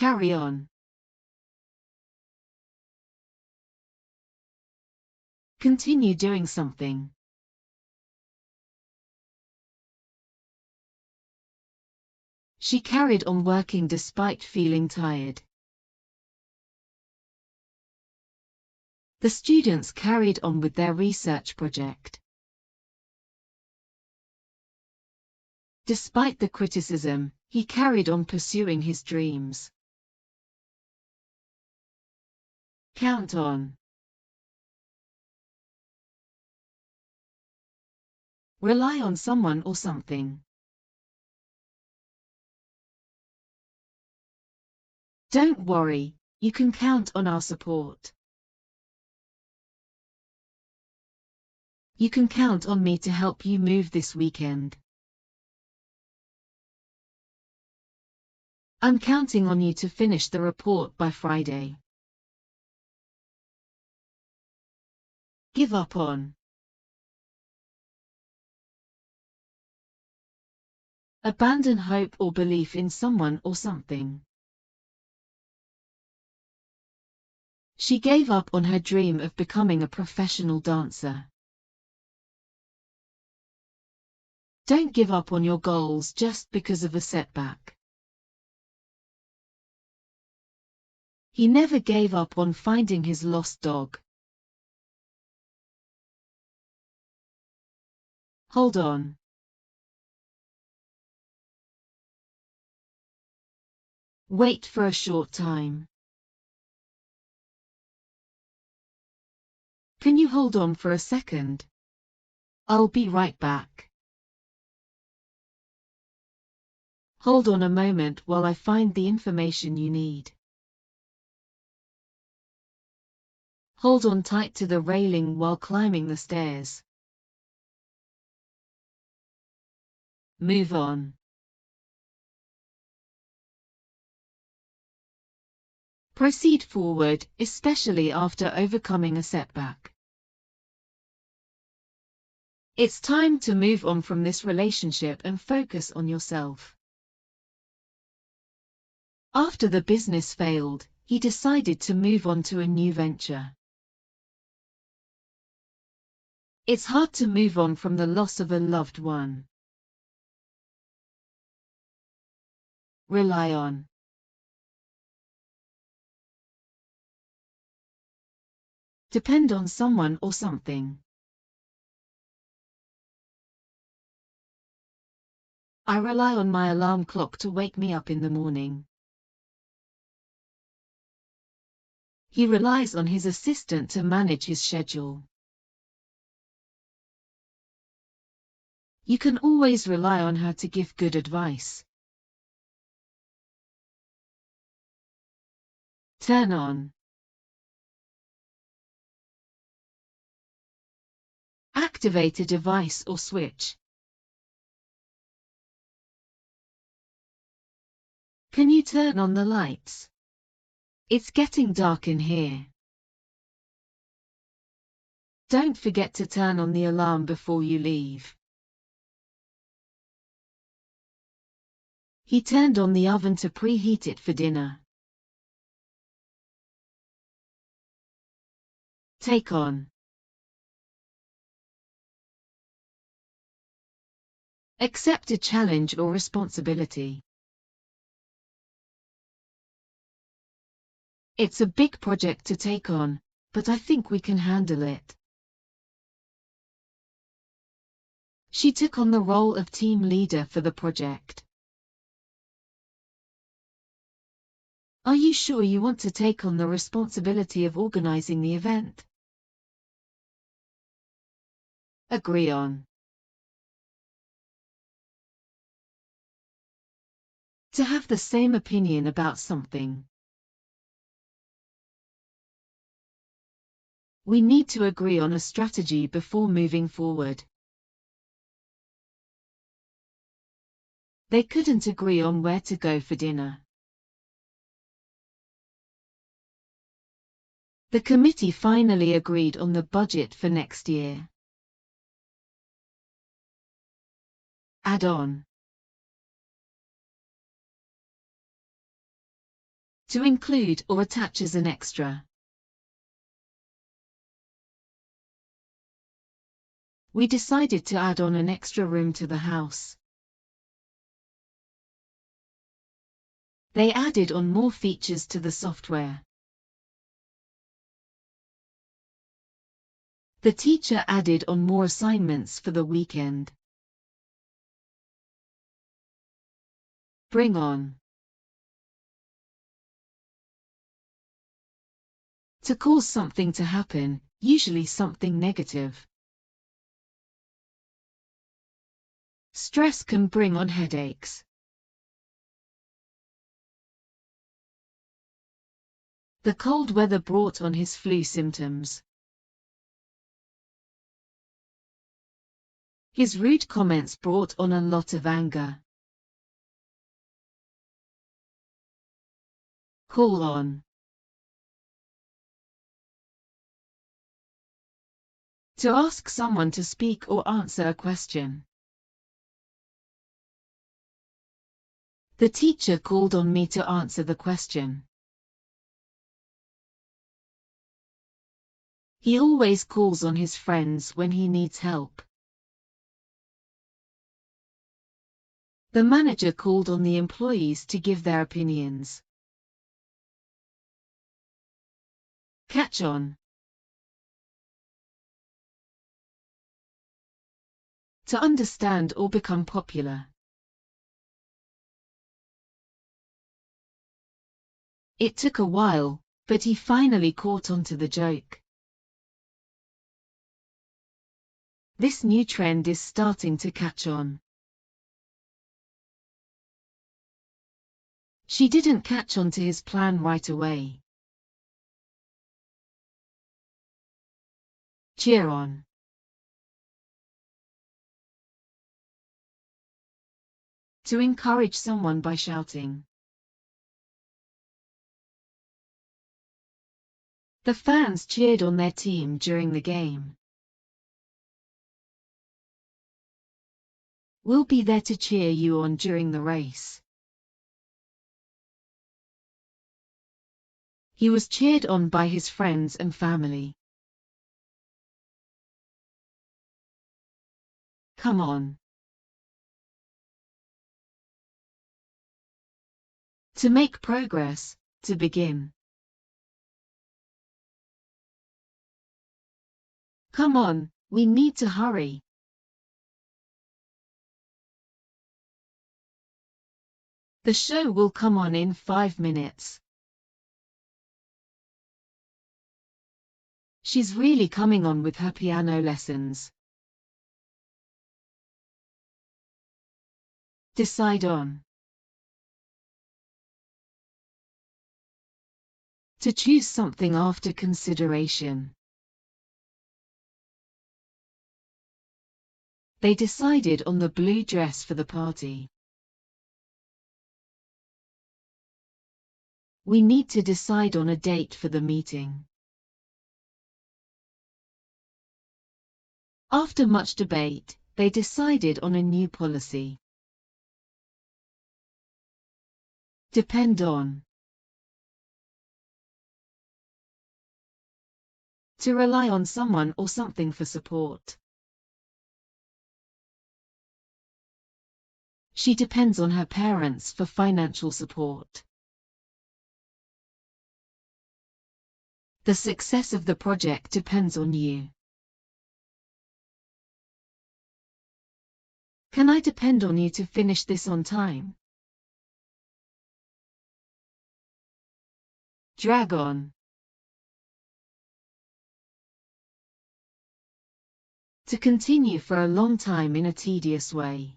Carry on. Continue doing something. She carried on working despite feeling tired. The students carried on with their research project. Despite the criticism, he carried on pursuing his dreams. Count on. Rely on someone or something. Don't worry, you can count on our support. You can count on me to help you move this weekend. I'm counting on you to finish the report by Friday. Give up on. Abandon hope or belief in someone or something. She gave up on her dream of becoming a professional dancer. Don't give up on your goals just because of a setback. He never gave up on finding his lost dog. Hold on. Wait for a short time. Can you hold on for a second? I'll be right back. Hold on a moment while I find the information you need. Hold on tight to the railing while climbing the stairs. Move on. Proceed forward, especially after overcoming a setback. It's time to move on from this relationship and focus on yourself. After the business failed, he decided to move on to a new venture. It's hard to move on from the loss of a loved one. Rely on. Depend on someone or something. I rely on my alarm clock to wake me up in the morning. He relies on his assistant to manage his schedule. You can always rely on her to give good advice. Turn on. Activate a device or switch. Can you turn on the lights? It's getting dark in here. Don't forget to turn on the alarm before you leave. He turned on the oven to preheat it for dinner. Take on. Accept a challenge or responsibility. It's a big project to take on, but I think we can handle it. She took on the role of team leader for the project. Are you sure you want to take on the responsibility of organizing the event? Agree on. To have the same opinion about something. We need to agree on a strategy before moving forward. They couldn't agree on where to go for dinner. The committee finally agreed on the budget for next year. Add on. To include or attach as an extra. We decided to add on an extra room to the house. They added on more features to the software. The teacher added on more assignments for the weekend. Bring on. To cause something to happen, usually something negative. Stress can bring on headaches. The cold weather brought on his flu symptoms. His rude comments brought on a lot of anger. Call on. To ask someone to speak or answer a question. The teacher called on me to answer the question. He always calls on his friends when he needs help. The manager called on the employees to give their opinions. Catch on. To understand or become popular. It took a while, but he finally caught on to the joke. This new trend is starting to catch on. She didn't catch on to his plan right away. Cheer on. To encourage someone by shouting. The fans cheered on their team during the game. We'll be there to cheer you on during the race. He was cheered on by his friends and family. Come on. To make progress, to begin. Come on, we need to hurry. The show will come on in 5 minutes. She's really coming on with her piano lessons. Decide on. To choose something after consideration. They decided on the blue dress for the party. We need to decide on a date for the meeting. After much debate, they decided on a new policy. Depend on. To rely on someone or something for support. She depends on her parents for financial support. The success of the project depends on you. Can I depend on you to finish this on time? Drag on. To continue for a long time in a tedious way.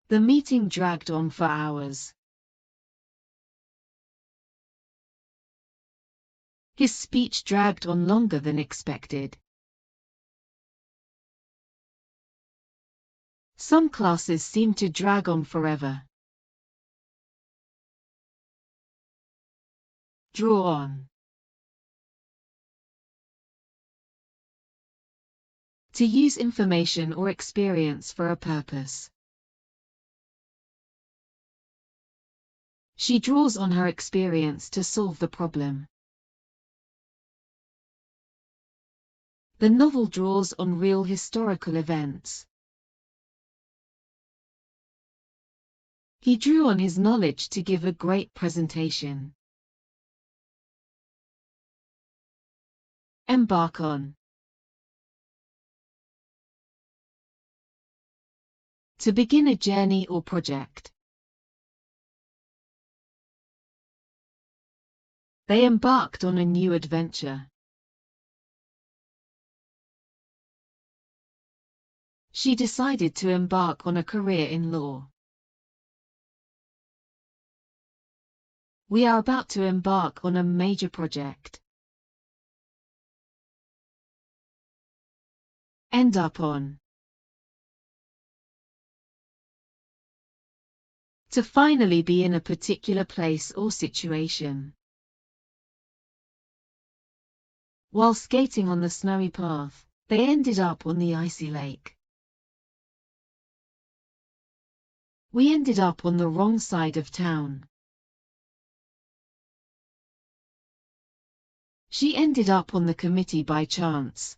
The meeting dragged on for hours. His speech dragged on longer than expected. Some classes seem to drag on forever. Draw on. To use information or experience for a purpose. She draws on her experience to solve the problem. The novel draws on real historical events. He drew on his knowledge to give a great presentation. Embark on. To begin a journey or project. They embarked on a new adventure. She decided to embark on a career in law. We are about to embark on a major project. End up on. To finally be in a particular place or situation. While skating on the snowy path, they ended up on the icy lake. We ended up on the wrong side of town. She ended up on the committee by chance.